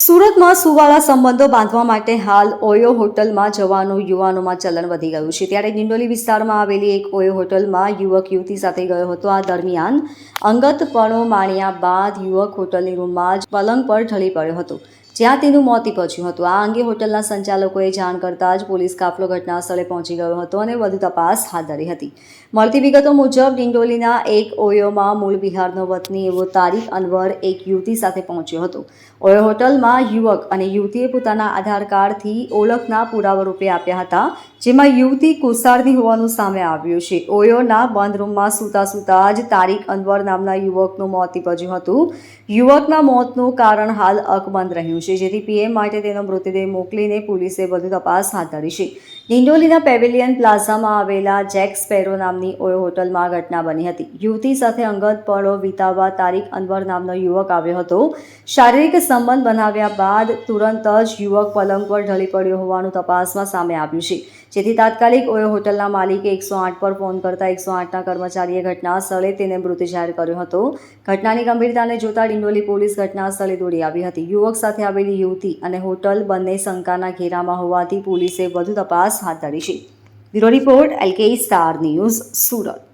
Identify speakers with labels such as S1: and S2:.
S1: સુરતમાં સુવાળા સંબંધો બાંધવા માટે હાલ ઓયો હોટલમાં જવાનું યુવાનોમાં ચલણ વધી ગયું છે। ત્યારે ડિંડોલી વિસ્તારમાં આવેલી એક ઓયો હોટલમાં યુવક યુવતી સાથે ગયો હતો। આ દરમિયાન અંગતપણો માણ્યા બાદ યુવક હોટલની રૂમમાં જ પલંગ પર ઢળી પડ્યો હતો, જ્યાં તેનું મોત નીપજ્યું હતું। આ અંગે હોટલના સંચાલકોએ જાણ કરતાં જ પોલીસ કાફલો ઘટના સ્થળે પહોંચી ગયો હતો અને વધુ તપાસ હાથ ધરી હતી। મળતી વિગતો મુજબ ડિંડોલીના એક ઓયોમાં મૂળ બિહારનો વતની એવો તારીક અનવર એક યુવતી સાથે પહોંચ્યો હતો। ઓયો હોટલમાં યુવક અને યુવતીએ પોતાના આધાર કાર્ડથી ઓળખના પુરાવા રૂપે આપ્યા હતા, જેમાં યુવતી કોસારની હોવાનું સામે આવ્યું છે। ઓયોના બંધ રૂમમાં સૂતા જ તારીક અનવર નામના યુવકનું મોત નીપજ્યું હતું। યુવકના મોતનું કારણ હાલ અકબંધ રહ્યું છે, જેથી પીએમ માટે તેનો મૃતદેહ મોકલીને પોલીસે વધુ તપાસ હાથ ધરી છે। ડિંડોલીના પેવેલિયન પ્લાઝામાં આવેલા જેક સ્પેરો નામની ઓયો હોટલમાં ઘટના બની હતી। યુવતી સાથે અંગત પળો વિતાવવા તારીક અનવર નામનો યુવક આવ્યો હતો। શારીરિક સંબંધ બનાવ્યા બાદ તુરંત જ યુવક પલંગ પર ઢળી પડ્યો હોવાનું તપાસમાં સામે આવ્યું છે, જેથી તાત્કાલિક ઓયો હોટલના માલિકે 108 પર ફોન કરતા 108ના કર્મચારીએ ઘટના સ્થળે તેને મૃત જાહેર કર્યો હતો। ઘટનાની ગંભીરતાને જોતા ડિંડોલી પોલીસ ઘટના સ્થળે દોડી આવી હતી। યુવક સાથે આવેલી યુવતી અને હોટલ બંને શંકાના ઘેરામાં હોવાથી પોલીસે વધુ તપાસ હાથ ધરી છે। Bureau report LK star news, Surat.